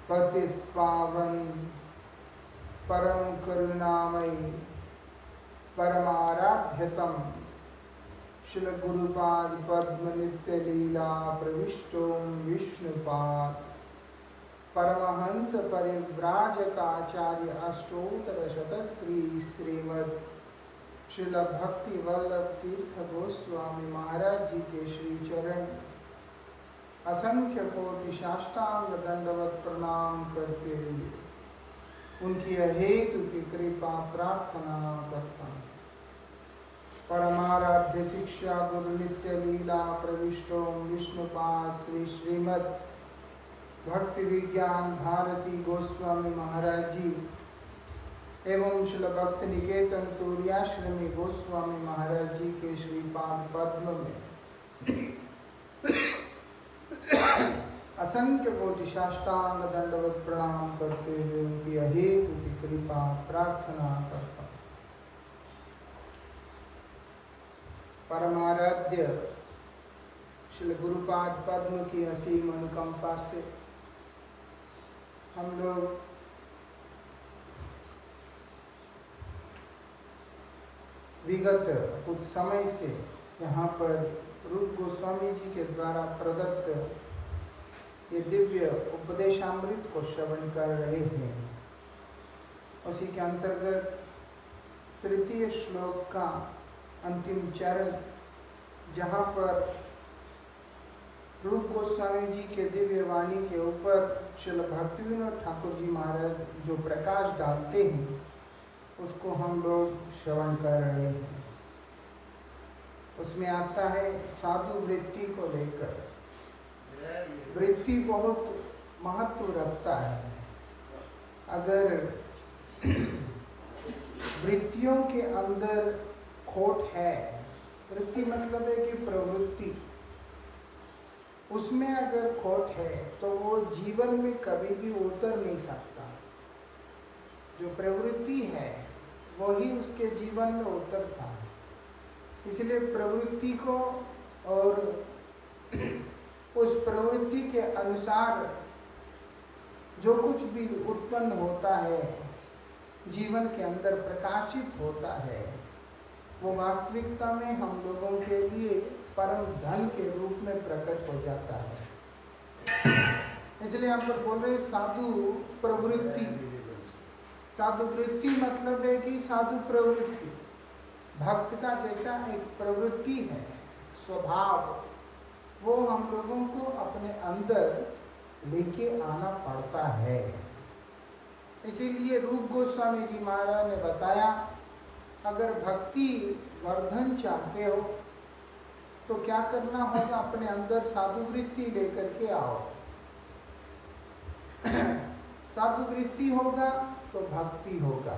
पतित पावन परम करुणामय परमाराध्यतम श्री गुरुपाद पद्म नित्य लीला प्रविष्टोम विष्णुपाद परमहंस परिव्राजकाचार्य अष्टोत्तर शतश्री श्रीमद श्रील भक्ति वल्लभ तीर्थ गोस्वामी महाराज जी के श्री चरण असंख्य कोटि साष्टांग दंडवत प्रणाम करते हुए उनकी अहेतु की कृपा प्रार्थना करता हूँ। परमाराध्य शिक्षा गुरु नित्य लीला प्रविष्टोम विष्णुपाद श्री श्रीमद भक्ति विज्ञान भारती गोस्वामी महाराज जी एवं श्रील भक्त निकेतन तुर्याश्रमी गोस्वामी महाराज जी के श्रीपाद पद्म में असंख्य कोटि साष्टांग दंडवत प्रणाम करते हुए उनकी अहेतु की कृपा प्रार्थना करता हूँ। परमाराध्य श्री गुरुपाद पद्म की असीम अनुकंपा से हम लोग विगत कुछ समय से यहाँ पर रूप गोस्वामी जी के द्वारा प्रदत्त ये दिव्य उपदेशामृत को श्रवण कर रहे हैं। उसी के अंतर्गत तृतीय श्लोक का अंतिम चरण, जहाँ पर रूप गोस्वामी जी के दिव्य वाणी के ऊपर श्रील भक्तिविनोद ठाकुर जी महाराज जो प्रकाश डालते हैं, उसको हम लोग श्रवण कर रहे हैं। उसमें आता है साधु वृत्ति को लेकर। वृत्ति बहुत महत्व रखता है। अगर वृत्तियों के अंदर खोट है, वृत्ति मतलब है कि प्रवृत्ति, उसमें अगर खोट है तो वो जीवन में कभी भी उतर नहीं सकता। जो प्रवृत्ति है वही उसके जीवन में उतरता है। इसलिए प्रवृत्ति को और उस प्रवृत्ति के अनुसार जो कुछ भी उत्पन्न होता है, जीवन के अंदर प्रकाशित होता है, वो वास्तविकता में हम लोगों के लिए परम धन के रूप में प्रकट हो जाता है। इसलिए हम लोग बोल रहे साधु प्रवृत्ति। साधु वृत्ति मतलब है कि साधु प्रवृत्ति, भक्त का जैसा एक प्रवृत्ति है, स्वभाव, वो हम लोगों को अपने अंदर लेके आना पड़ता है। इसीलिए रूप गोस्वामी जी महाराज ने बताया, अगर भक्ति वर्धन चाहते हो तो क्या करना होगा, अपने अंदर साधु वृत्ति लेकर के आओ। साधु वृत्ति होगा तो भक्ति होगा,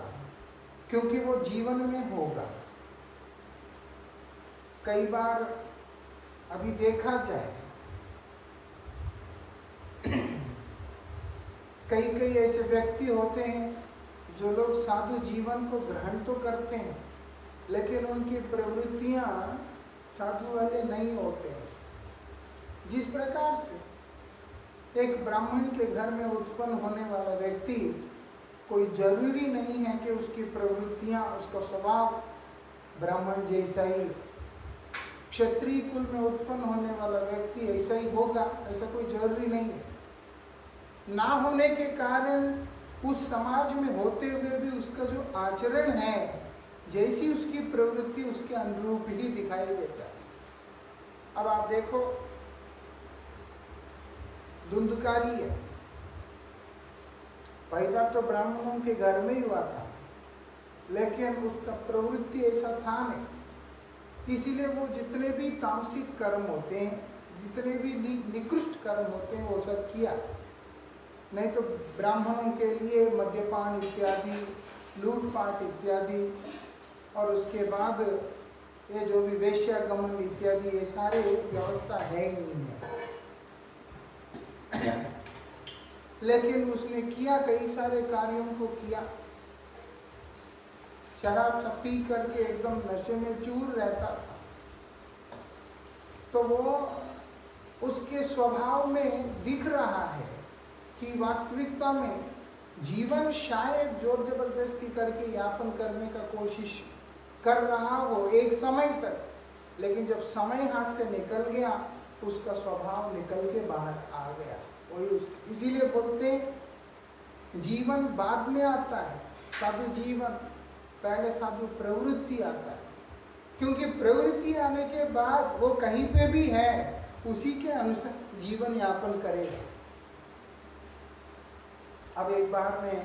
क्योंकि वो जीवन में होगा। कई बार अभी देखा जाए, कई ऐसे व्यक्ति होते हैं जो लोग साधु जीवन को ग्रहण तो करते हैं, लेकिन उनकी प्रवृत्तियां साधु वाले नहीं होते हैं। जिस प्रकार से एक ब्राह्मण के घर में उत्पन्न होने वाला व्यक्ति, कोई जरूरी नहीं है कि उसकी प्रवृत्तियां, उसका स्वभाव ब्राह्मण जैसा ही, क्षत्रिय कुल में उत्पन्न होने वाला व्यक्ति ऐसा ही होगा, ऐसा कोई जरूरी नहीं है। ना होने के कारण उस समाज में होते हुए भी उसका जो आचरण है, जैसी उसकी प्रवृत्ति उसके अनुरूप ही दिखाई देता है। अब आप देखो, धुंधकारी है, पैदा तो ब्राह्मणों के घर में ही हुआ था, लेकिन उसका प्रवृत्ति ऐसा था नहीं। इसीलिए वो जितने भी तामसिक कर्म होते हैं, जितने भी निकृष्ट कर्म होते हैं, वो सब किया। नहीं तो ब्राह्मणों के लिए मद्यपान इत्यादि, लूटपाट इत्यादि, और उसके बाद ये जो भी वेश्यागमन इत्यादि, ये सारे व्यवस्था है ही नहीं है। लेकिन उसने किया, कई सारे कार्यों को किया। शराब सब पी करके एकदम नशे में चूर रहता था। तो वो उसके स्वभाव में दिख रहा है कि वास्तविकता में जीवन शायद जोर जबरदस्ती करके यापन करने का कोशिश कर रहा हो एक समय तक, लेकिन जब समय हाथ से निकल गया उसका स्वभाव निकल के बाहर आ गया। वही इसीलिए बोलते हैं जीवन बाद में आता है, साधु जीवन पहले साधु प्रवृत्ति आता है, क्योंकि प्रवृत्ति आने के बाद वो कहीं पे भी है उसी के अनुसार जीवन यापन करेगा। अब एक बार मैं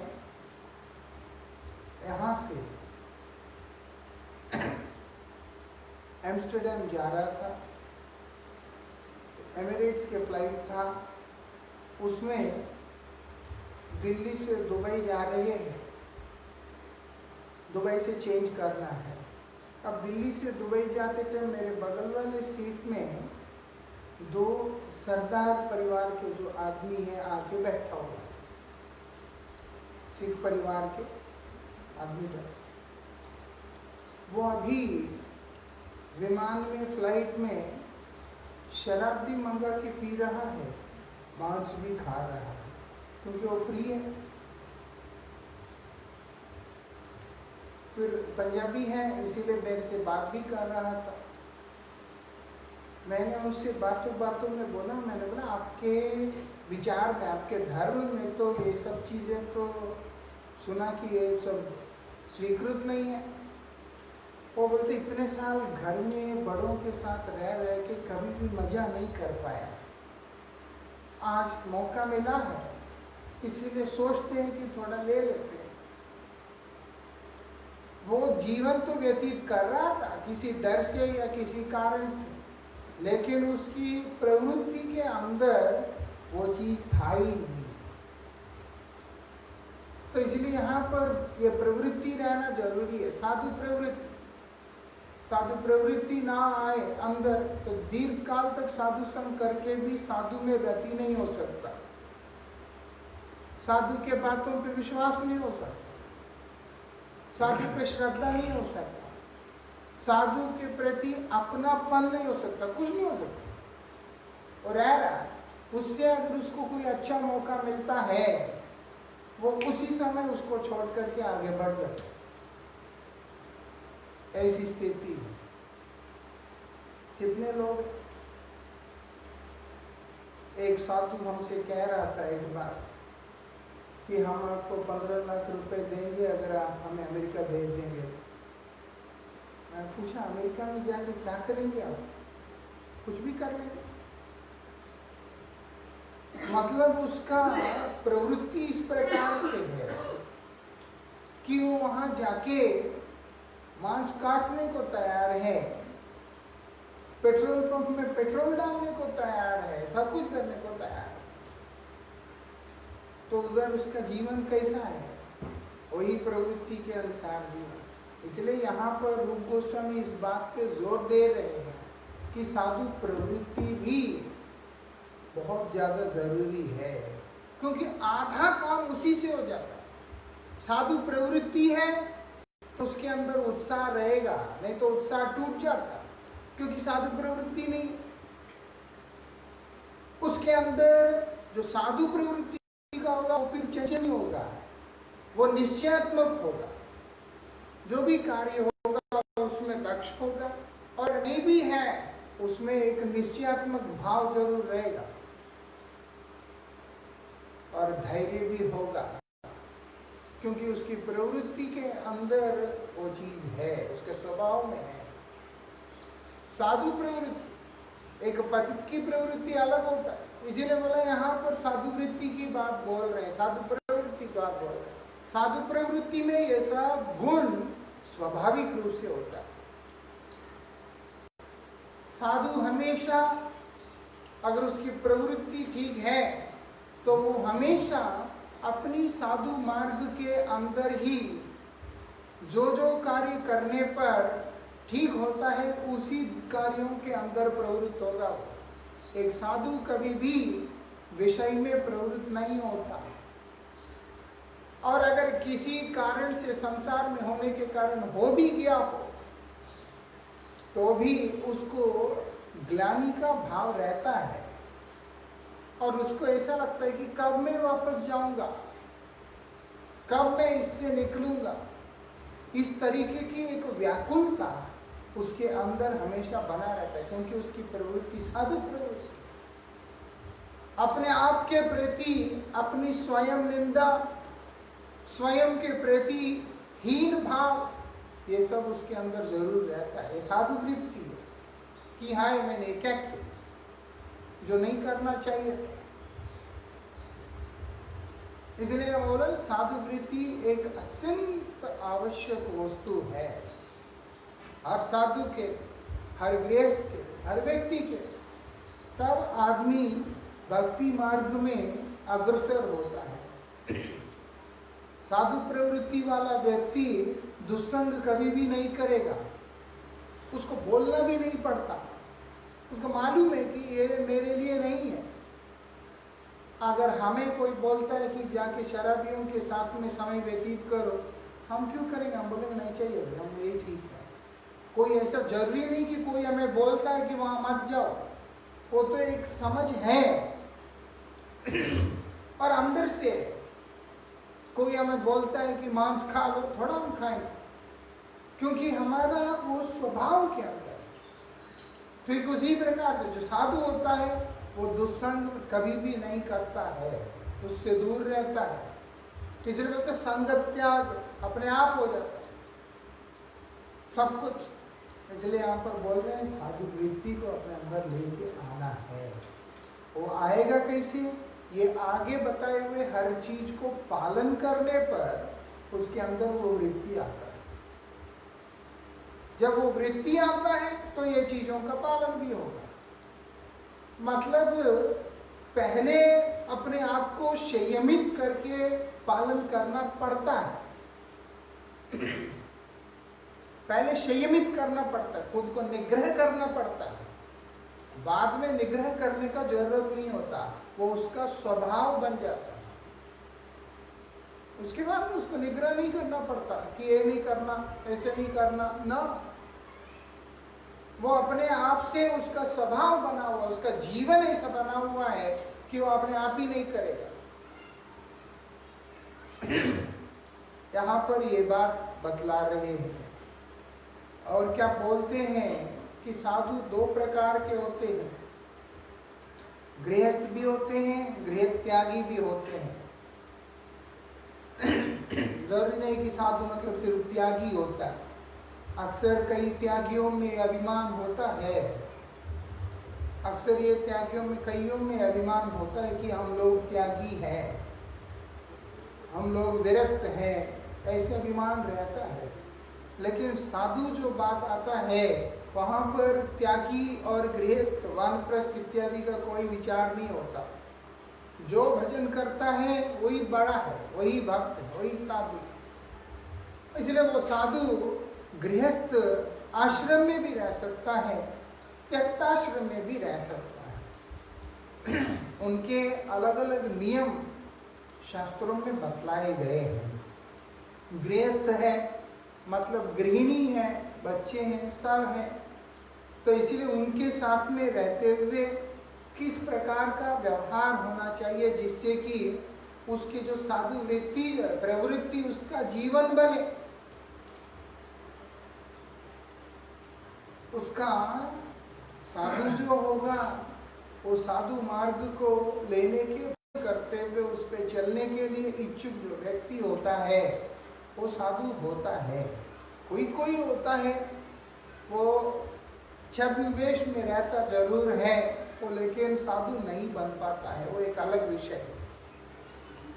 यहां से एम्स्टर्डम जा रहा था, एमिरेट्स के फ्लाइट था, उसमें दिल्ली से दुबई जा रहे हैं, दुबई से चेंज करना है। अब दिल्ली से दुबई जाते टाइम मेरे बगल वाले सीट में दो सरदार परिवार के जो आदमी है आके बैठा हुआ, सिख परिवार के आदमी बैठे। वो अभी विमान में फ्लाइट में शराब भी मंगा के पी रहा है, मांस भी खा रहा है, क्योंकि वो फ्री है। फिर पंजाबी है इसीलिए मेरे से बात भी कर रहा था। मैंने उससे बातों बातों में बोला, मैंने बोला आपके विचार में, आपके धर्म में तो ये सब चीजें तो सुना कि ये सब स्वीकृत नहीं है। वो बोलते इतने साल घर में बड़ों के साथ रह रह के कभी भी मजा नहीं कर पाया, आज मौका मिला है इसीलिए सोचते हैं कि थोड़ा ले लेते हैं। वो जीवन तो व्यतीत कर रहा था किसी डर से या किसी कारण से, लेकिन उसकी प्रवृत्ति के अंदर वो चीज था ही नहीं। तो इसलिए यहाँ पर ये प्रवृत्ति रहना जरूरी है, साधु प्रवृत्ति। साधु प्रवृत्ति ना आए अंदर तो दीर्घ काल तक साधु संग करके भी साधु में रति नहीं हो सकता, साधु के बातों पे विश्वास नहीं हो सकता, साधु पे श्रद्धा नहीं हो सकता, साधु के प्रति अपनापन नहीं हो सकता, कुछ नहीं हो सकता। और रह रहा है उससे, अगर उसको कोई अच्छा मौका मिलता है वो उसी समय उसको छोड़ करके आगे बढ़ जाता है। ऐसी स्थिति है। कितने लोग, एक साधु हमसे कह रहा था एक बार कि हम आपको 15 लाख रुपए देंगे अगर आप हमें अमेरिका भेज देंगे। मैं पूछा अमेरिका में जाके क्या करेंगे आप? कुछ भी कर लेंगे। मतलब उसका प्रवृत्ति इस प्रकार से है कि वो वहां जाके मांस काटने को तैयार है, पेट्रोल पंप में पेट्रोल डालने को तैयार है, सब कुछ करने को तैयार है। तो उधर उसका जीवन कैसा है? वही प्रवृत्ति के अनुसार जीवन। इसलिए यहाँ पर रूप गोस्वामी इस बात पे जोर दे रहे हैं कि साधु प्रवृत्ति भी बहुत ज्यादा जरूरी है, क्योंकि आधा काम उसी से हो जाता है। साधु प्रवृत्ति है तो उसके अंदर उत्साह रहेगा, नहीं तो उत्साह टूट जाता, क्योंकि साधु प्रवृत्ति नहीं। उसके अंदर जो साधु प्रवृत्ति का होगा वो फिर चंचल होगा, वो निश्चयात्मक होगा, जो भी कार्य होगा उसमें दक्ष होगा, और नहीं भी है उसमें एक निश्चयात्मक भाव जरूर रहेगा और धैर्य भी होगा, क्योंकि उसकी प्रवृत्ति के अंदर वो चीज है, उसके स्वभाव में है। साधु प्रवृत्ति, एक पतित की प्रवृत्ति अलग होता है, इसीलिए बोला यहाँ पर साधु वृत्ति की बात बोल रहे हैं, साधु प्रवृत्ति की बात बोल रहे हैं। साधु प्रवृत्ति में ये सब गुण स्वाभाविक रूप से होता है। साधु हमेशा, अगर उसकी प्रवृत्ति ठीक है तो वो हमेशा अपनी साधु मार्ग के अंदर ही जो जो कार्य करने पर ठीक होता है उसी कार्यों के अंदर प्रवृत्त होगा। एक साधु कभी भी विषय में प्रवृत्त नहीं होता, और अगर किसी कारण से संसार में होने के कारण हो भी गया हो तो भी उसको ग्लानि का भाव रहता है और उसको ऐसा लगता है कि कब मैं वापस जाऊंगा, कब मैं इससे निकलूंगा। इस तरीके की एक व्याकुलता उसके अंदर हमेशा बना रहता है, क्योंकि उसकी प्रवृत्ति साधु प्रवृत्ति, अपने आप के प्रति अपनी स्वयं निंदा, स्वयं के प्रति हीन भाव, ये सब उसके अंदर जरूर रहता है। ये साधु वृत्ति है कि हाय मैंने क्या किया जो नहीं करना चाहिए था। इसलिए बोला साधु वृत्ति एक अत्यंत आवश्यक वस्तु है हर साधु के, हर गृहस्थ के, हर व्यक्ति के। तब आदमी भक्ति मार्ग में अग्रसर होता है। साधु प्रवृत्ति वाला व्यक्ति दुस्संग कभी भी नहीं करेगा, उसको बोलना भी नहीं पड़ता, उसको मालूम है कि ये मेरे लिए नहीं है। अगर हमें कोई बोलता है कि जाके शराबियों के साथ में समय व्यतीत करो, हम क्यों करेंगे? हम बोलेंगे नहीं चाहिए, हम यही ठीक है। कोई ऐसा जरूरी नहीं कि कोई हमें बोलता है कि वहां मत जाओ, वो तो एक समझ है और अंदर से कोई हमें बोलता है कि मांस खा लो, थोड़ा हम खाएंगे, क्योंकि हमारा वो स्वभाव के अंदर। ठीक उसी प्रकार से जो साधु होता है वो दुस्संग कभी भी नहीं करता है, उससे दूर रहता है। इसलिए बोलते संगत त्याग अपने आप हो जाता है सब कुछ। इसलिए यहाँ पर बोल रहे हैं साधु वृत्ति को अपने अंदर लेके आना है। वो आएगा कैसे? ये आगे बताए हुए हर चीज को पालन करने पर उसके अंदर वो वृत्ति आता है। जब वो वृत्ति आता है तो ये चीजों का पालन भी होगा। मतलब पहले अपने आप को संयमित करके पालन करना पड़ता है, पहले संयमित करना पड़ता है, खुद को निग्रह करना पड़ता है। बाद में निग्रह करने का जरूरत नहीं होता, वो उसका स्वभाव बन जाता है। उसके बाद में उसको निग्रह नहीं करना पड़ता कि ये नहीं करना, ऐसे नहीं करना ना। वो अपने आप से उसका स्वभाव बना हुआ, उसका जीवन ऐसा बना हुआ है कि वो अपने आप ही नहीं करेगा। यहां पर ये बात बतला रहे हैं। और क्या बोलते हैं कि साधु दो प्रकार के होते हैं, गृहस्थ भी होते हैं, गृह त्यागी भी होते हैं। जरूरी नहीं कि साधु मतलब सिर्फ त्यागी होता है। अक्सर कई त्यागियों में अभिमान होता है, अक्सर ये त्यागियों में कईयों में अभिमान होता है कि हम लोग त्यागी हैं, हम लोग विरक्त हैं, ऐसे अभिमान रहता है। लेकिन साधु जो बात आता है वहां पर त्यागी और गृहस्थ, वानप्रस्थ इत्यादि का कोई विचार नहीं होता। जो भजन करता है वही बड़ा है, वही भक्त है, वही साधु। इसलिए वो साधु गृहस्थ आश्रम में भी रह सकता है, त्यक्ताश्रम में भी रह सकता है। उनके अलग अलग नियम शास्त्रों में बतलाए गए हैं। गृहस्थ है मतलब गृहिणी है, बच्चे हैं, सब हैं, तो इसीलिए उनके साथ में रहते हुए किस प्रकार का व्यवहार होना चाहिए जिससे कि उसकी जो साधु वृत्ति प्रवृत्ति उसका जीवन बने, उसका साधु जो होगा वो साधु मार्ग को लेने के करते हुए उस पर चलने के लिए इच्छुक जो व्यक्ति होता है वो साधु होता है। कोई कोई होता है वो छद्मवेश में रहता जरूर है वो, लेकिन साधु नहीं बन पाता है, वो एक अलग विषय है।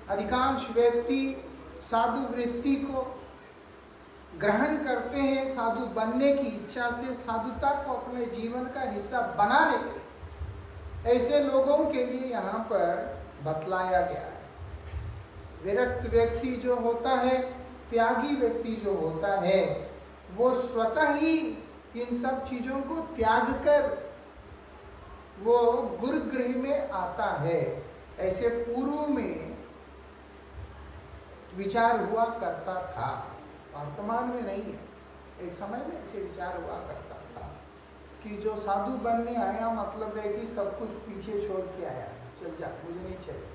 अधिकांश व्यक्ति साधु वृत्ति को ग्रहण करते हैं, साधु बनने की इच्छा से साधुता को अपने जीवन का हिस्सा बना लेते। ऐसे लोगों के लिए यहाँ पर बतलाया गया है। विरक्त व्यक्ति जो होता है, त्यागी व्यक्ति जो होता है, वो स्वतः ही इन सब चीजों को त्याग कर वो गुरुगृह में आता है। ऐसे पूर्व में विचार हुआ करता था, वर्तमान में नहीं है, एक समय में ऐसे विचार हुआ करता था। कि जो साधु बनने आया मतलब है कि सब कुछ पीछे छोड़ के आया, चल जा, मुझे नहीं चाहिए,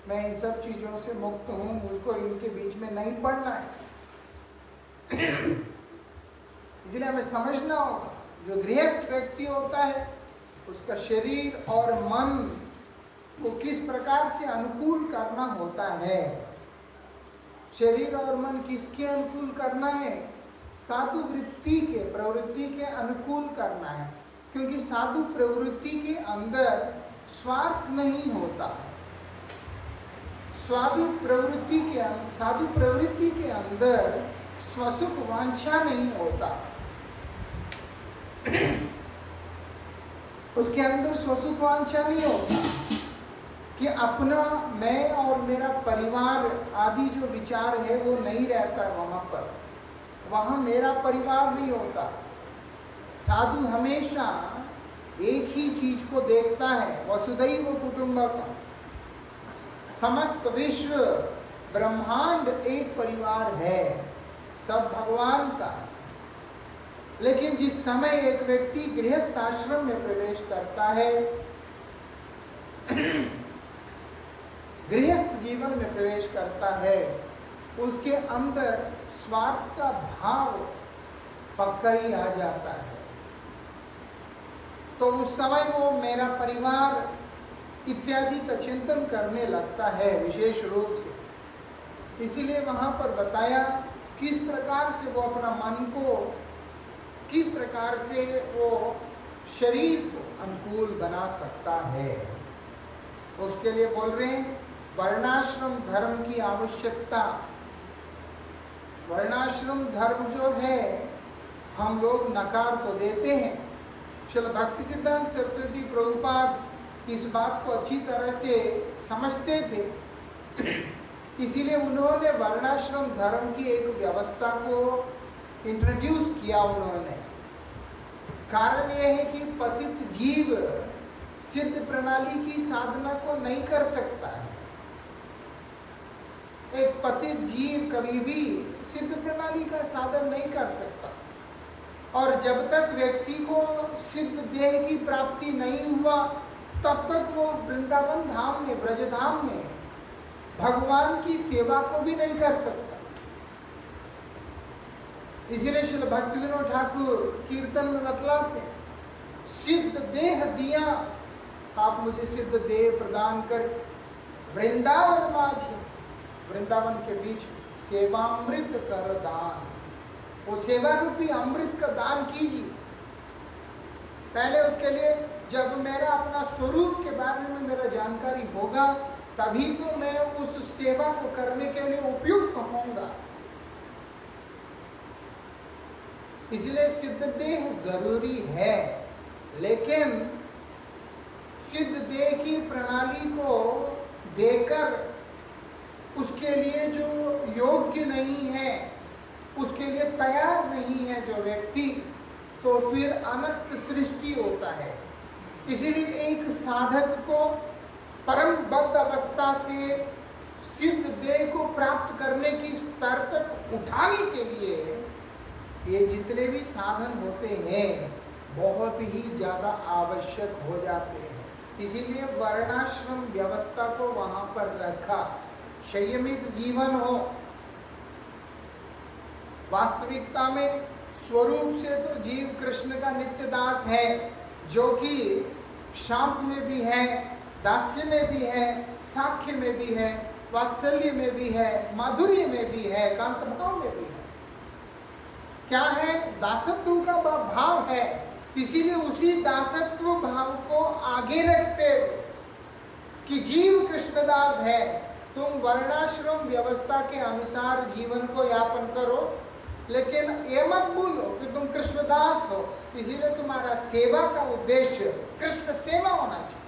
मैं इन सब चीजों से मुक्त हूं, मुझको इनके बीच में नहीं पड़ना है। इसलिए हमें समझना होगा, जो गृहस्थ व्यक्ति होता है उसका शरीर और मन को किस प्रकार से अनुकूल करना होता है। शरीर और मन किसके अनुकूल करना है? साधु वृत्ति के, प्रवृत्ति के अनुकूल करना है, क्योंकि साधु प्रवृत्ति के अंदर स्वार्थ नहीं होता। साधु प्रवृत्ति के अंदर स्वसुख वांछा नहीं होता। उसके अंदर स्वसुख वांछा नहीं होता कि अपना, मैं और मेरा परिवार आदि जो विचार है वो नहीं रहता वहां पर। वहां मेरा परिवार नहीं होता। साधु हमेशा एक ही चीज को देखता है, वसुधैव कुटुंबकम, समस्त विश्व ब्रह्मांड एक परिवार है, सब भगवान का। लेकिन जिस समय एक व्यक्ति गृहस्थ आश्रम में प्रवेश करता है, गृहस्थ जीवन में प्रवेश करता है, उसके अंदर स्वार्थ का भाव पक्का ही आ जाता है। तो उस समय वो मेरा परिवार इत्यादि का चिंतन करने लगता है विशेष रूप से। इसीलिए वहां पर बताया किस प्रकार से वो अपना मन को, किस प्रकार से वो शरीर को अनुकूल बना सकता है। उसके लिए बोल रहे हैं वर्णाश्रम धर्म की आवश्यकता। वर्णाश्रम धर्म जो है हम लोग नकार तो देते हैं। श्रील भक्ति सिद्धांत सरस्वती प्रभुपाद इस बात को अच्छी तरह से समझते थे, इसीलिए उन्होंने वर्णाश्रम धर्म की एक व्यवस्था को इंट्रोड्यूस किया उन्होंने। कारण यह है कि पतित जीव सिद्ध प्रणाली की साधना को नहीं कर सकता है। एक पतित जीव कभी भी सिद्ध प्रणाली का साधन नहीं कर सकता, और जब तक व्यक्ति को सिद्ध देह की प्राप्ति नहीं हुआ तब तक वो वृंदावन धाम में, ब्रजधाम में भगवान की सेवा को भी नहीं कर सकता। इसीलिए श्री भक्तिविनोद ठाकुर कीर्तन में बतलाते हैं, सिद्ध देह दिया, आप मुझे सिद्ध देह प्रदान कर वृंदावन माझी, वृंदावन के बीच सेवामृत कर दान, वो सेवा रूपी अमृत का दान कीजिए। पहले उसके लिए जब मेरा अपना स्वरूप के बारे में मेरा जानकारी होगा तभी तो मैं उस सेवा को करने के लिए उपयुक्त होऊंगा। इसलिए सिद्ध देह जरूरी है, लेकिन सिद्ध देह की प्रणाली को देकर उसके लिए जो योग्य नहीं है, उसके लिए तैयार नहीं है जो व्यक्ति, तो फिर अनर्थ सृष्टि होता है। इसीलिए एक साधक को परम बद्ध अवस्था से सिद्ध देह को प्राप्त करने की स्तर तक उठाने के लिए ये जितने भी साधन होते हैं बहुत ही ज्यादा आवश्यक हो जाते हैं। इसीलिए वर्णाश्रम व्यवस्था को वहां पर रखा, संयमित जीवन हो। वास्तविकता में स्वरूप से तो जीव कृष्ण का नित्य दास है, जो कि शांत में भी है, दास्य में भी है, साख्य में भी है, वात्सल्य में भी है, माधुर्य में भी है, कांत भाव में भी है। क्या है? दासत्व का भाव है। इसीलिए उसी दासत्व भाव को आगे रखते कि जीव कृष्णदास है, तुम वर्णाश्रम व्यवस्था के अनुसार जीवन को यापन करो, लेकिन ये मत भूलो कि तुम कृष्णदास हो। इसीलिए तुम्हारा सेवा का उद्देश्य कृष्ण सेवा होना चाहिए।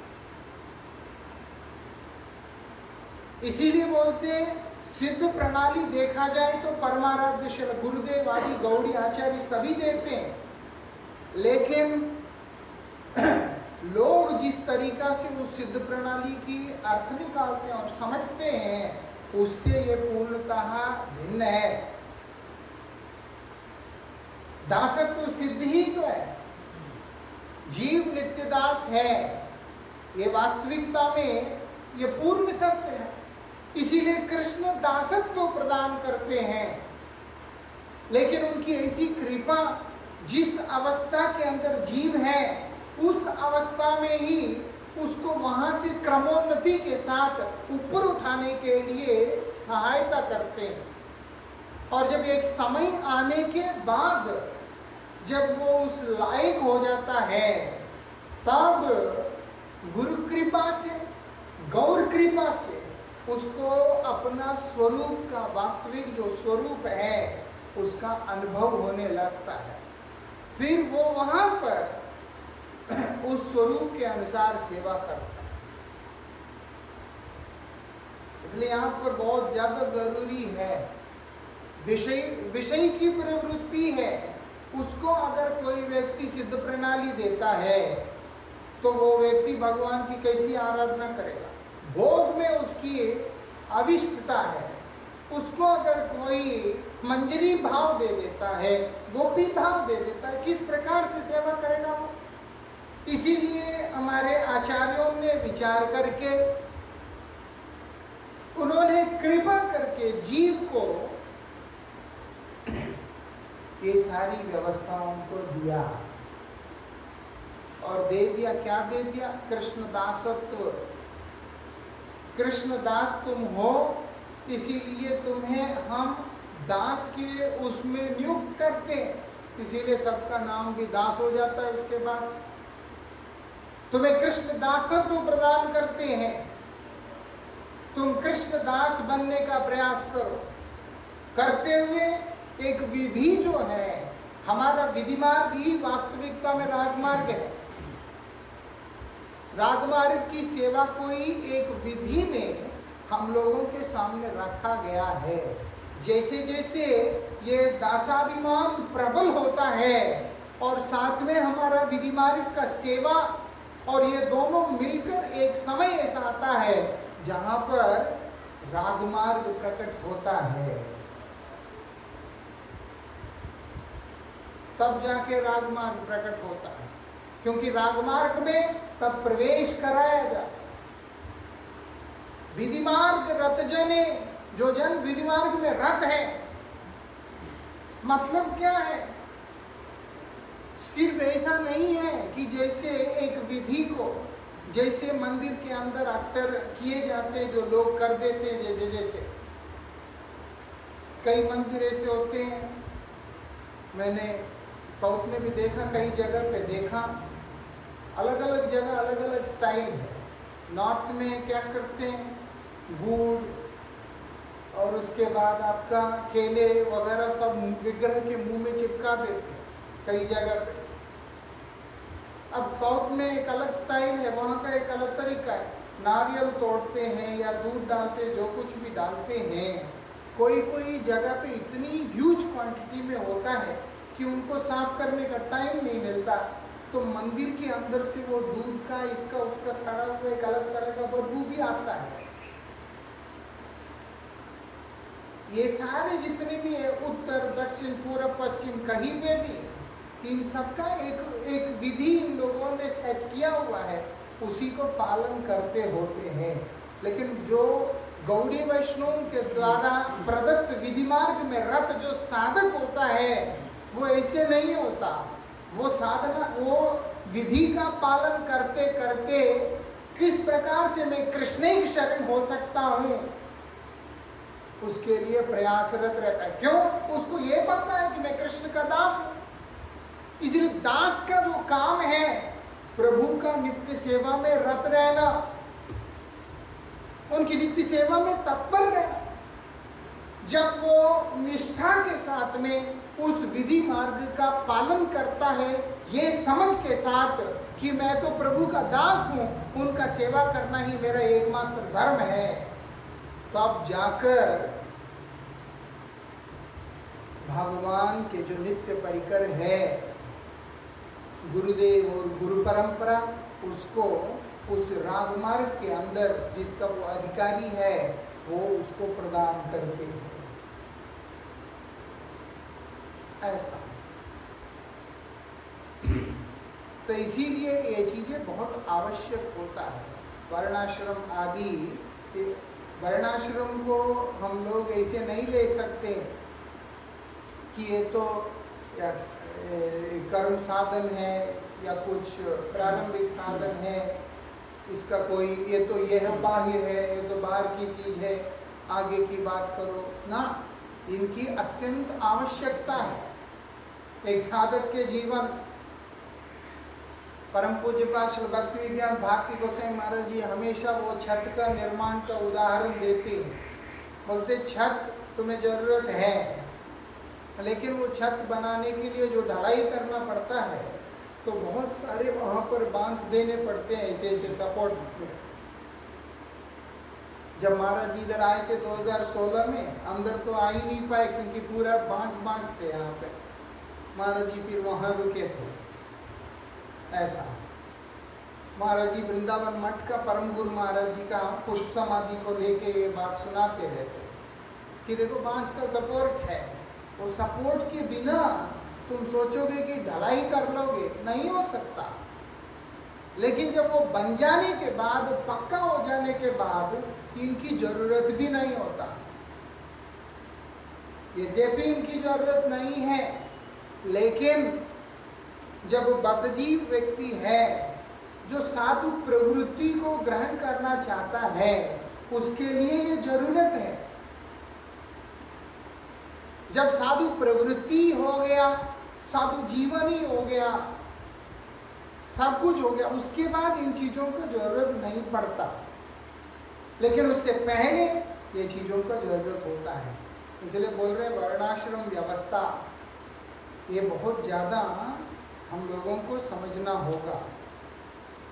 इसीलिए बोलते हैं सिद्ध प्रणाली देखा जाए तो परमाराध्य श्री गुरुदेव आदि गौड़ी आचार्य सभी देते हैं, लेकिन लोग जिस तरीका से उस सिद्ध प्रणाली की अर्थ निकालते हैं और समझते हैं उससे ये पूर्णतः भिन्न है। दासत्व सिद्ध ही तो है, जीव नित्यदास है, ये वास्तविकता में ये पूर्ण सत्य है। इसीलिए कृष्ण दासत्व प्रदान करते हैं। लेकिन उनकी ऐसी कृपा, जिस अवस्था के अंदर जीव है उस अवस्था में ही उसको वहां से क्रमोन्नति के साथ ऊपर उठाने के लिए सहायता करते हैं। और जब एक समय आने के बाद जब वो उस लायक हो जाता है, तब गुरु कृपा से, गौर कृपा से उसको अपना स्वरूप का, वास्तविक जो स्वरूप है उसका अनुभव होने लगता है। फिर वो वहां पर उस स्वरूप के अनुसार सेवा करता है। इसलिए यहां पर बहुत ज्यादा जरूरी है, विषय की प्रवृत्ति है, उसको अगर कोई व्यक्ति सिद्ध प्रणाली देता है तो वो व्यक्ति भगवान की कैसी आराधना करेगा। भोग में उसकी अविष्टता है, उसको अगर कोई मंजरी भाव दे देता है, गोपी भाव दे देता है, किस प्रकार से सेवा करेगा वो। इसीलिए हमारे आचार्यों ने विचार करके, उन्होंने कृपा करके जीव को ये सारी व्यवस्थाओं को दिया और दे दिया। क्या दे दिया? कृष्ण दासत्व। कृष्ण दास तुम हो, इसीलिए तुम्हें हम दास के उसमें नियुक्त करते हैं, इसीलिए सबका नाम भी दास हो जाता है। उसके बाद तुम्हें कृष्ण दासत्व प्रदान करते हैं, तुम कृष्ण दास बनने का प्रयास करो। करते हुए एक विधि जो है, हमारा विधि मार्ग ही वास्तविकता में राजमार्ग है। राजमार्ग की सेवा कोई एक विधि में हम लोगों के सामने रखा गया है। जैसे जैसे ये दासाभिमान प्रबल होता है और साथ में हमारा विधि मार्ग का सेवा, और ये दोनों मिलकर एक समय ऐसा आता है जहां पर राजमार्ग प्रकट होता है। तब जाके राजमार्ग प्रकट होता है, क्योंकि राजमार्ग में तब प्रवेश कराया जाता है। विधि मार्ग रत जने, जो जन विधि मार्ग में रत है, मतलब क्या है? सिर्फ ऐसा नहीं है कि जैसे एक विधि को, जैसे मंदिर के अंदर अक्सर किए जाते जो लोग कर देते हैं, जैसे जैसे कई मंदिर ऐसे होते हैं, मैंने साउथ में भी देखा, कई जगह पे देखा, अलग अलग जगह अलग अलग स्टाइल है। नॉर्थ में क्या करते हैं, गुड़ और उसके बाद आपका केले वगैरह सब विग्रह के मुंह में चिपका देते हैं कई जगह पे। अब साउथ में एक अलग स्टाइल है, वहां का एक अलग तरीका है। नारियल तोड़ते हैं या दूध डालते हैं, जो कुछ भी डालते हैं, कोई कोई जगह पे इतनी ह्यूज क्वांटिटी में होता है कि उनको साफ करने का टाइम नहीं मिलता, तो मंदिर के अंदर से वो दूध का, इसका उसका सड़ा हुआ एक अलग तरह का बदबू भी आता है। ये सारे जितने भी है, उत्तर दक्षिण पूर्व पश्चिम, कहीं पे भी इन सबका एक विधि इन लोगों ने सेट किया हुआ है, उसी को पालन करते होते हैं। लेकिन जो गौड़ी वैष्णव के द्वारा प्रदत्त विधि मार्ग में रत जो साधक होता है, वो ऐसे नहीं होता। वो साधना, वो विधि का पालन करते करते किस प्रकार से मैं कृष्ण की शरण हो सकता हूं, उसके लिए प्रयासरत रहता है। क्यों? उसको ये पता है कि मैं कृष्ण का दास हूं। इसलिए दास का जो काम है, प्रभु का नित्य सेवा में रत रहना, उनकी नित्य सेवा में तत्पर रहना। जब वो निष्ठा के साथ में उस विधि मार्ग का पालन करता है, ये समझ के साथ कि मैं तो प्रभु का दास हूं, उनका सेवा करना ही मेरा एकमात्र धर्म है, तब जाकर भगवान के जो नित्य परिकर है, गुरुदेव और गुरु परंपरा, उसको उस राजमार्ग के अंदर जिसका वो अधिकारी है, वो उसको प्रदान करते हैं। ऐसा तो इसीलिए ये चीजें बहुत आवश्यक होता है। वर्णाश्रम आदि, वर्णाश्रम को हम लोग ऐसे नहीं ले सकते कि ये तो या कर्म साधन है या कुछ प्रारंभिक साधन है, इसका कोई ये तो यह बाह्य है, ये तो बाहर की चीज है, आगे की बात करो ना। इनकी अत्यंत आवश्यकता है एक साधक के जीवन। परम पूज्य पाद श्री भक्ति विज्ञान भारती गोसाई महाराज जी हमेशा वो छत का निर्माण का उदाहरण देते हैं। बोलते छत तुम्हें जरूरत है, लेकिन वो छत बनाने के लिए जो ढलाई करना पड़ता है तो बहुत सारे वहां पर बांस देने पड़ते हैं, ऐसे ऐसे सपोर्ट में। जब महाराज जी इधर आए थे 2016 में, अंदर तो आ ही नहीं पाए क्योंकि पूरा बांस थे यहाँ पे। महाराज जी फिर वहां रुके थे। ऐसा महाराज जी वृंदावन मठ का परम गुरु महाराज जी का पुष्प समाधि को लेके ये बात सुनाते रहते कि देखो बांस का सपोर्ट है, वो सपोर्ट के बिना तुम सोचोगे कि ढलाई कर लोगे, नहीं हो सकता। लेकिन जब वो बन जाने के बाद, पक्का हो जाने के बाद इनकी जरूरत भी नहीं होता। यद्यपि इनकी जरूरत नहीं है, लेकिन जब बद्धजीव व्यक्ति है जो साधु प्रवृत्ति को ग्रहण करना चाहता है, उसके लिए ये जरूरत है। जब साधु प्रवृत्ति हो गया, साधु जीवन ही हो गया, सब कुछ हो गया, उसके बाद इन चीजों का जरूरत नहीं पड़ता। लेकिन उससे पहले ये चीजों का जरूरत होता है। इसलिए बोल रहे हैं वर्णाश्रम व्यवस्था ये बहुत ज्यादा हम लोगों को समझना होगा,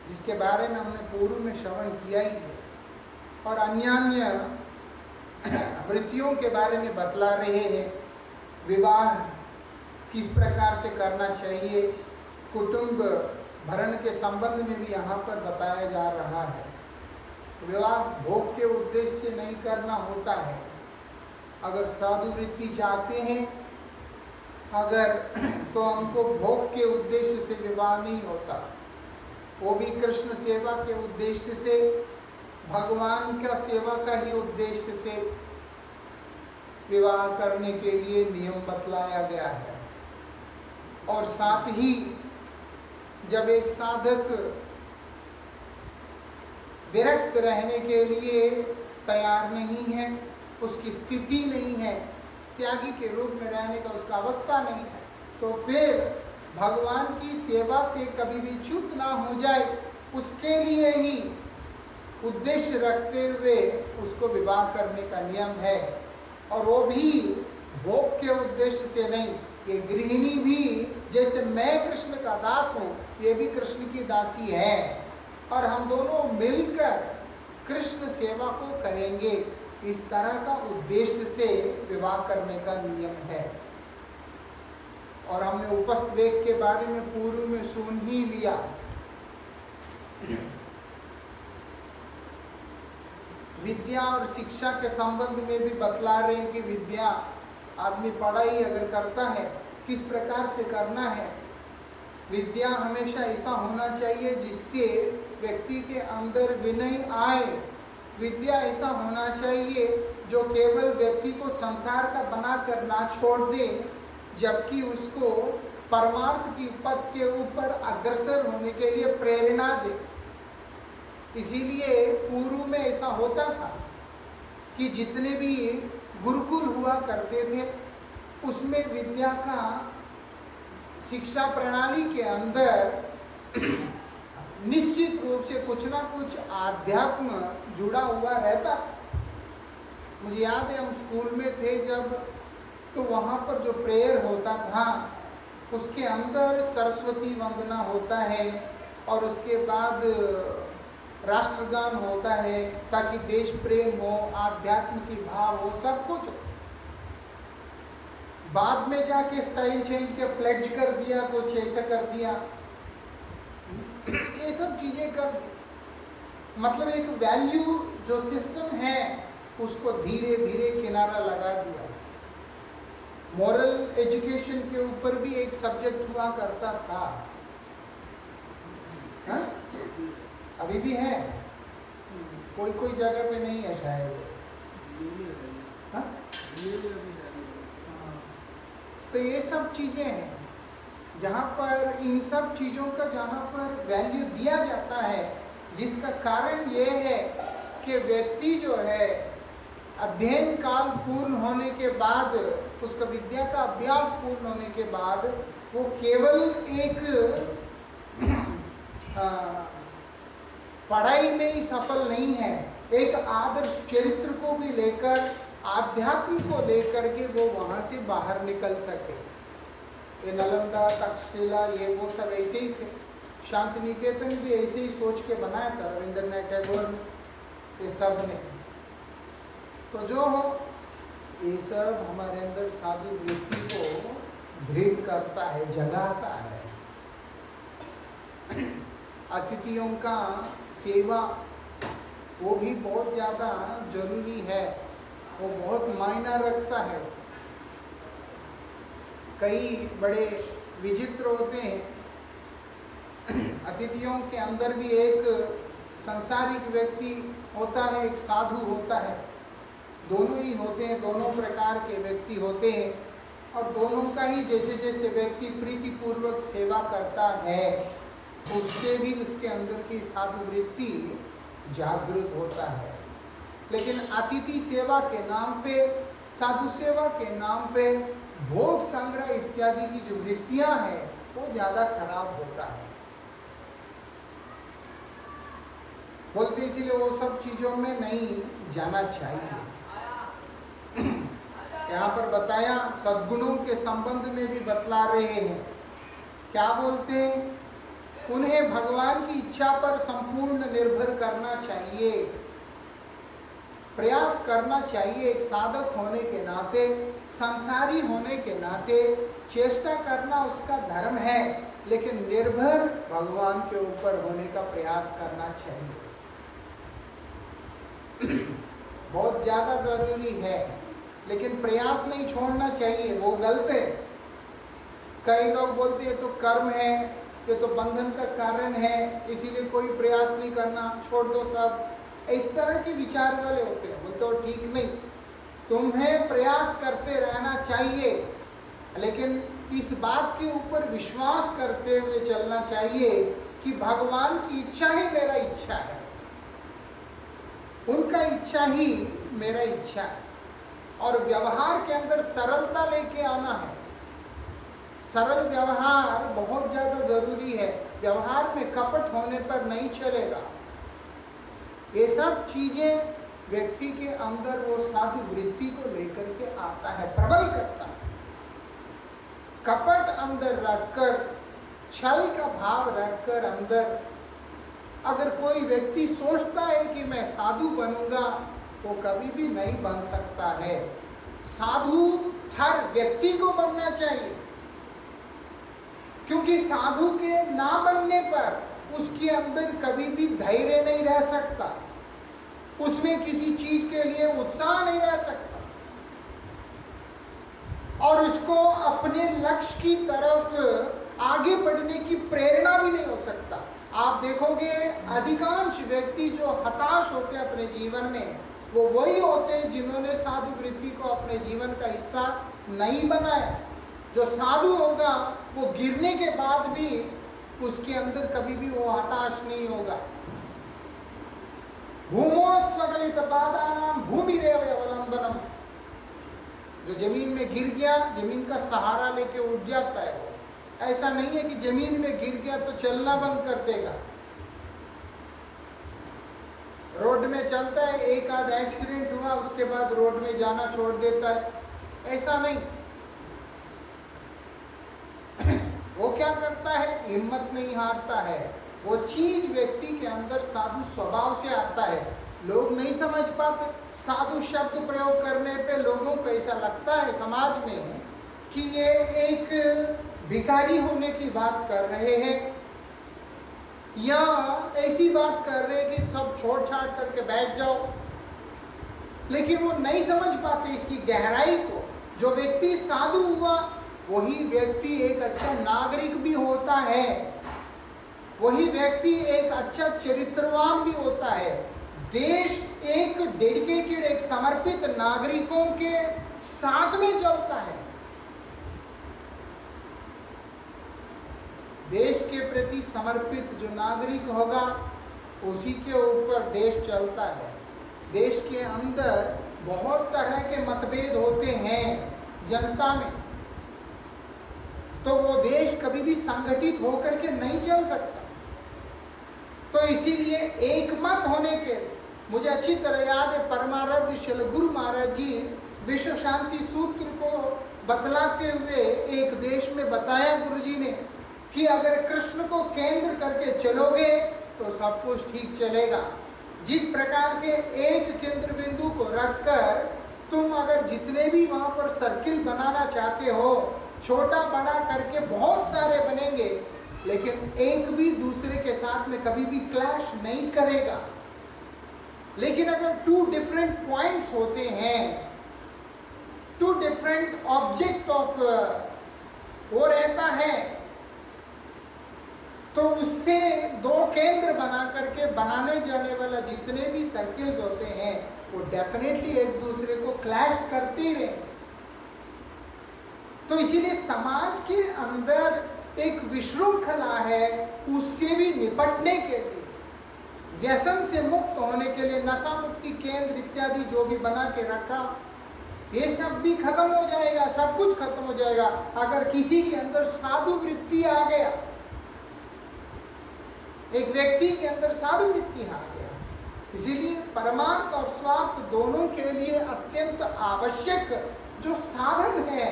जिसके बारे में हमने पूर्व में श्रवण किया ही है। और अन्य वृत्तियों के बारे में बतला रहे हैं। विवाह किस प्रकार से करना चाहिए, कुटुंब भरण के संबंध में भी यहाँ पर बताया जा रहा है। विवाह भोग के उद्देश्य से नहीं करना होता है। अगर साधु वृत्ति चाहते हैं अगर, तो हमको भोग के उद्देश्य से विवाह नहीं होता, वो भी कृष्ण सेवा के उद्देश्य से, भगवान का सेवा का ही उद्देश्य से विवाह करने के लिए नियम बतलाया गया है। और साथ ही जब एक साधक विरक्त रहने के लिए तैयार नहीं है, उसकी स्थिति नहीं है, त्यागी के रूप में रहने का उसका अवस्था नहीं है, तो फिर भगवान की सेवा से कभी भी च्युत ना हो जाए, उसके लिए ही उद्देश्य रखते हुए उसको विवाह करने का नियम है। और वो भी भोग के उद्देश्य से नहीं। ये गृहिणी भी, जैसे मैं कृष्ण का दास हूं, ये भी कृष्ण की दासी है, और हम दोनों मिलकर कृष्ण सेवा को करेंगे, इस तरह का उद्देश्य से विवाह करने का नियम है। और हमने उपस्थ वेग के बारे में पूर्व में सुन ही लिया। विद्या और शिक्षा के संबंध में भी बतला रहे हैं कि विद्या आदमी पढ़ाई अगर करता है किस प्रकार से करना है। विद्या हमेशा ऐसा होना चाहिए जिससे व्यक्ति के अंदर विनय आए। विद्या ऐसा होना चाहिए जो केवल व्यक्ति को संसार का बनाकर ना छोड़ दे, जबकि उसको परमार्थ की पथ के ऊपर अग्रसर होने के लिए प्रेरणा दे। इसीलिए पूर्व में ऐसा होता था कि जितने भी गुरुकुल हुआ करते थे उसमें विद्या का शिक्षा प्रणाली के अंदर निश्चित रूप से कुछ ना कुछ आध्यात्म जुड़ा हुआ रहता। मुझे याद है हम स्कूल में थे जब, तो वहां पर जो प्रेयर होता था उसके अंदर सरस्वती वंदना होता है और उसके बाद राष्ट्रगान होता है ताकि देश प्रेम हो, आध्यात्म की भाव हो, सब कुछ। बाद में जाके स्टाइल चेंज के प्लेज कर दिया, कुछ ऐसा कर दिया, ये सब चीजें कर दी। मतलब एक वैल्यू जो सिस्टम है उसको धीरे धीरे किनारा लगा दिया। मॉरल एजुकेशन के ऊपर भी एक सब्जेक्ट हुआ करता था, हाँ? अभी भी है, कोई कोई जगह पे नहीं है शायद। हाँ? तो ये सब चीजें हैं जहाँ पर इन सब चीजों का जहाँ पर वैल्यू दिया जाता है, जिसका कारण ये है कि व्यक्ति जो है अध्ययन काल पूर्ण होने के बाद, उसका विद्या का अभ्यास पूर्ण होने के बाद वो केवल एक पढ़ाई में ही सफल नहीं है, एक आदर्श चरित्र को भी लेकर, आध्यात्म को लेकर के वो वहां से बाहर निकल सके। ये नालंदा, तक्षशिला, ये वो सब ऐसे ही थे। शांति निकेतन भी ऐसे ही सोच के बनाया था रविंद्रनाथ टैगोर ने, ये सब ने। तो जो हो, ये सब हमारे अंदर साधु वृत्ति को दृढ़ करता है, जगाता है। अतिथियों का सेवा वो भी बहुत ज्यादा जरूरी है, वो बहुत मायना रखता है। कई बड़े विचित्र होते हैं, अतिथियों के अंदर भी एक सांसारिक व्यक्ति होता है, एक साधु होता है। दोनों ही होते हैं, दोनों प्रकार के व्यक्ति होते हैं, और दोनों का ही जैसे जैसे व्यक्ति प्रीतिपूर्वक सेवा करता है, उससे भी उसके अंदर की साधु वृत्ति जागृत होता है। लेकिन अतिथि सेवा के नाम पे, साधु सेवा के नाम पे भोग संग्रह इत्यादि की जो वृत्तियां हैं वो ज्यादा खराब होता है। बोलते इसीलिए वो सब चीजों में नहीं जाना चाहिए। यहाँ पर बताया, सद्गुणों के संबंध में भी बतला रहे हैं। क्या बोलते हैं? उन्हें भगवान की इच्छा पर संपूर्ण निर्भर करना चाहिए, प्रयास करना चाहिए। एक साधक होने के नाते, संसारी होने के नाते चेष्टा करना उसका धर्म है, लेकिन निर्भर भगवान के ऊपर होने का प्रयास करना चाहिए। बहुत ज्यादा जरूरी है, लेकिन प्रयास नहीं छोड़ना चाहिए, वो गलत है। कई लोग बोलते हैं तो कर्म है, ये तो बंधन का कारण है, इसीलिए कोई प्रयास नहीं करना, छोड़ दो सब। इस तरह के विचार वाले होते हैं। बोलते हो ठीक नहीं, तुम्हें प्रयास करते रहना चाहिए, लेकिन इस बात के ऊपर विश्वास करते हुए चलना चाहिए कि भगवान की इच्छा ही मेरा इच्छा है, उनका इच्छा ही मेरा इच्छा है। और व्यवहार के अंदर सरलता लेके आना है। सरल व्यवहार बहुत ज्यादा जरूरी है। व्यवहार में कपट होने पर नहीं चलेगा। ये सब चीजें व्यक्ति के अंदर वो साधु वृत्ति को लेकर के आता है, प्रबल करता है। कपट अंदर रखकर, छल का भाव रखकर अंदर अगर कोई व्यक्ति सोचता है कि मैं साधु बनूंगा, वो कभी भी नहीं बन सकता है। साधु हर व्यक्ति को बनना चाहिए, क्योंकि साधु के ना बनने पर उसके अंदर कभी भी धैर्य नहीं रह सकता, उसमें किसी चीज के लिए उत्साह नहीं रह सकता, और उसको अपने लक्ष्य की तरफ आगे बढ़ने की प्रेरणा भी नहीं हो सकता। आप देखोगे अधिकांश व्यक्ति जो हताश होते हैं अपने जीवन में, वो वही होते हैं जिन्होंने साधु वृत्ति को अपने जीवन का हिस्सा नहीं बनाया। जो साधु होगा वो गिरने के बाद भी उसके अंदर कभी भी वो हताश नहीं होगा। भूमो स्वगलित पादानाम भूमिरेव अवलंबनम। जो जमीन में गिर गया, जमीन का सहारा लेके उठ जाता है। वो ऐसा नहीं है कि जमीन में गिर गया तो चलना बंद कर देगा। रोड में चलता है, एक आध एक्सीडेंट हुआ, उसके बाद रोड में जाना छोड़ देता है, ऐसा नहीं। वो क्या करता है? हिम्मत नहीं हारता है। वो चीज व्यक्ति के अंदर साधु स्वभाव से आता है। लोग नहीं समझ पाते। साधु शब्द प्रयोग करने पे लोगों को ऐसा लगता है समाज में कि ये एक भिखारी होने की बात कर रहे हैं, या ऐसी बात कर रहे हैं कि सब छोड़ छाड़ करके बैठ जाओ। लेकिन वो नहीं समझ पाते इसकी गहराई को। जो व्यक्ति साधु हुआ वही व्यक्ति एक अच्छा नागरिक भी होता है। वही व्यक्ति एक अच्छा चरित्रवान भी होता है। देश एक डेडिकेटेड, एक समर्पित नागरिकों के साथ में चलता है। देश के प्रति समर्पित जो नागरिक होगा उसी के ऊपर देश चलता है। देश के अंदर बहुत तरह के मतभेद होते हैं जनता में, तो वो देश कभी भी संगठित होकर के नहीं चल सकता। तो इसीलिए एक मत होने के, मुझे अच्छी तरह याद है परमाराध्य श्री गुरु महाराज जी विश्व शांति सूत्र को बतलाते हुए एक देश में बताया गुरु जी ने कि अगर कृष्ण को केंद्र करके चलोगे तो सब कुछ ठीक चलेगा। जिस प्रकार से एक केंद्र बिंदु को रखकर तुम अगर जितने भी वहां पर सर्किल बनाना चाहते हो, छोटा बड़ा करके बहुत सारे बनेंगे, लेकिन एक भी दूसरे के साथ में कभी भी क्लैश नहीं करेगा। लेकिन अगर टू डिफरेंट पॉइंट्स होते हैं, टू डिफरेंट ऑब्जेक्ट ऑफ वो रहता है, तो उससे दो केंद्र बना करके बनाने जाने वाला जितने भी सर्किल्स होते हैं वो डेफिनेटली एक दूसरे को क्लैश करते ही रहे। तो इसीलिए समाज के अंदर एक विशृंखला है, उससे भी निपटने के लिए, व्यसन से मुक्त होने के लिए नशा मुक्ति केंद्र इत्यादि जो भी बना के रखा, ये सब भी खत्म हो जाएगा, सब कुछ खत्म हो जाएगा अगर किसी के अंदर साधु वृत्ति आ गया, एक व्यक्ति के अंदर साधु वृत्ति आ गया। इसीलिए परमार्थ और स्वार्थ दोनों के लिए अत्यंत आवश्यक जो साधन है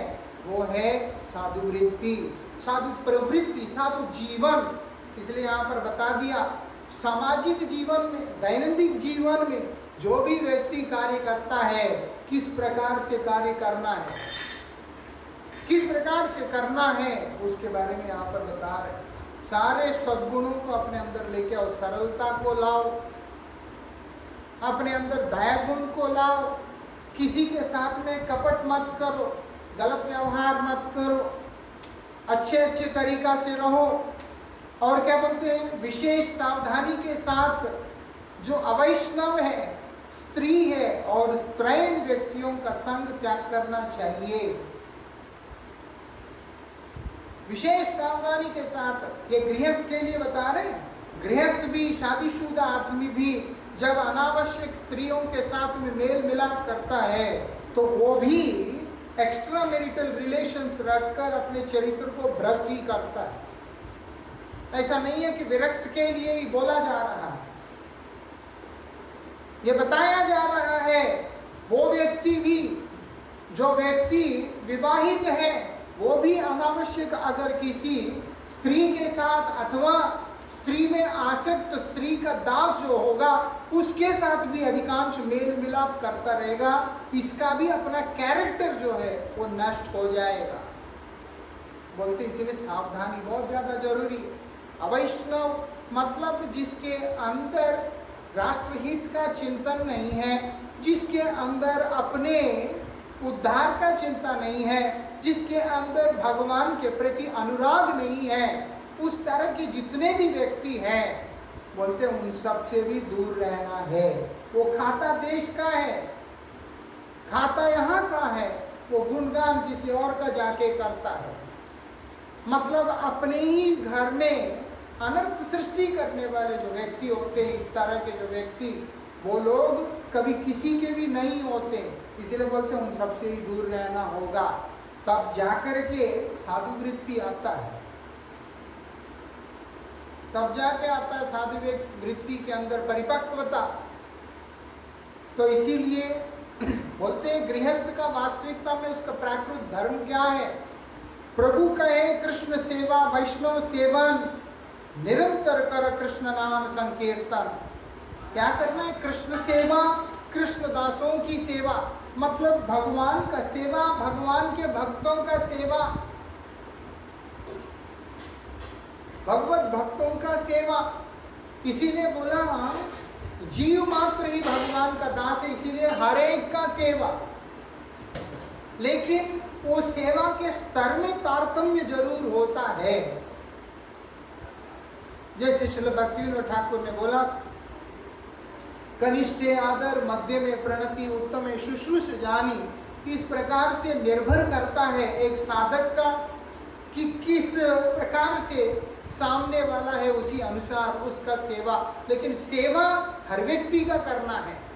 वो है साधु वृत्ति, साधु प्रवृत्ति, साधु जीवन। इसलिए यहां पर बता दिया सामाजिक जीवन में, दैनंदिन जीवन में जो भी व्यक्ति कार्य करता है किस प्रकार से कार्य करना है, किस प्रकार से करना है, उसके बारे में यहां पर बता रहे हैं। सारे सद्गुणों को अपने अंदर लेके आओ, सरलता को लाओ, अपने अंदर दया गुण को लाओ, किसी के साथ में कपट मत करो, गलत व्यवहार मत करो, अच्छे अच्छे तरीका से रहो। और क्या बोलते हैं, विशेष सावधानी के साथ जो अवैष्णव है, स्त्री है और स्त्रैण व्यक्तियों का संग त्याग करना चाहिए। विशेष सावधानी के साथ, ये गृहस्थ के लिए बता रहे हैं। गृहस्थ भी, शादीशुदा आदमी भी जब अनावश्यक स्त्रियों के साथ में मेल मिलाप करता है तो वो भी एक्स्ट्रा मैरिटल रिलेशंस रखकर अपने चरित्र को भ्रष्ट ही करता है। ऐसा नहीं है कि विरक्त के लिए ही बोला जा रहा है, ये बताया जा रहा है वो व्यक्ति भी, जो व्यक्ति विवाहित है वो भी अनावश्यक अगर किसी स्त्री के साथ अथवा स्त्री में आसक्त स्त्री का दास जो होगा उसके साथ भी अधिकांश मेल मिलाप करता रहेगा, इसका भी अपना कैरेक्टर जो है वो नष्ट हो जाएगा। बोलते इसीलिए सावधानी बहुत ज्यादा जरूरी है। अवैष्णव मतलब जिसके अंदर राष्ट्रहित का चिंतन नहीं है, जिसके अंदर अपने उद्धार का चिंता नहीं है, जिसके अंदर भगवान के प्रति अनुराग नहीं है, उस तरह के जितने भी व्यक्ति हैं बोलते उन सब से भी दूर रहना है। वो खाता देश का है, खाता यहाँ का है, वो गुणगान किसी और का जाके करता है। मतलब अपने ही घर में अनर्थ सृष्टि करने वाले जो व्यक्ति होते हैं, इस तरह के जो व्यक्ति, वो लोग कभी किसी के भी नहीं होते। इसीलिए बोलते हैं उन सबसे ही दूर रहना होगा, तब जाकर के साधु वृत्ति आता है, तब जाके आता है साधु वृत्ति के अंदर परिपक्वता। तो इसीलिए बोलते हैं गृहस्थ का वास्तविकता में उसका प्राकृत धर्म क्या है। प्रभु कहे कृष्ण सेवा वैष्णव सेवन, निरंतर कर कृष्ण नाम संकीर्तन। क्या करना है, कृष्ण सेवा, कृष्ण दासों की सेवा, मतलब भगवान का सेवा, भगवान के भक्तों का सेवा, भगवत भक्तों का सेवा। इसीलिए बोला जीव मात्र ही भगवान का दास है, इसीलिए हर एक का सेवा। लेकिन वो सेवा के स्तर में तारतम्य जरूर होता है। जैसे श्रील भक्तिविनोद ठाकुर ने बोला, कनिष्ठे आदर, मध्य में प्रणति, उत्तम में शुश्रूष जानी। इस प्रकार से निर्भर करता है एक साधक का कि किस प्रकार से सामने वाला है, उसी अनुसार उसका सेवा। लेकिन सेवा हर व्यक्ति का करना है।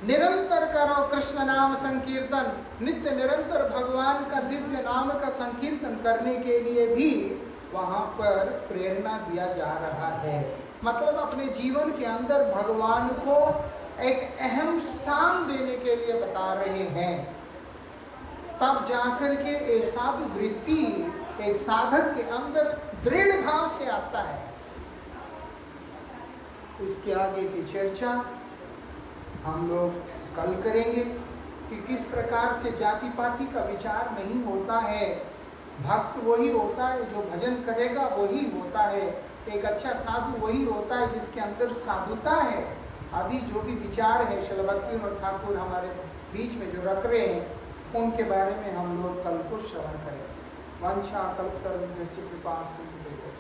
निरंतर करो कृष्ण नाम संकीर्तन, नित्य निरंतर भगवान का दिव्य नाम का संकीर्तन करने के लिए भी वहां पर प्रेरणा दिया जा रहा है। मतलब अपने जीवन के अंदर भगवान को एक अहम स्थान देने के लिए बता रहे हैं। तब जाकर के एक साधु वृत्ति एक साधक के अंदर दृढ़ भाव से आता है। इसके आगे की चर्चा हम लोग कल करेंगे कि किस प्रकार से जाति पाति का विचार नहीं होता है। भक्त वही होता है जो भजन करेगा, वही होता है। एक अच्छा साधु वही होता है जिसके अंदर साधुता है। आदि जो भी विचार है श्रील भक्तिविनोद ठाकुर हमारे बीच में जो रख रहे हैं, उनके बारे में हम लोग कल को श्रवण करेंगे। वंशा कल्पतरुभ्यश्च कृपा सिंधुभ्यो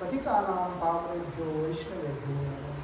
पतितानां पावनेभ्यो वैष्णवेभ्यो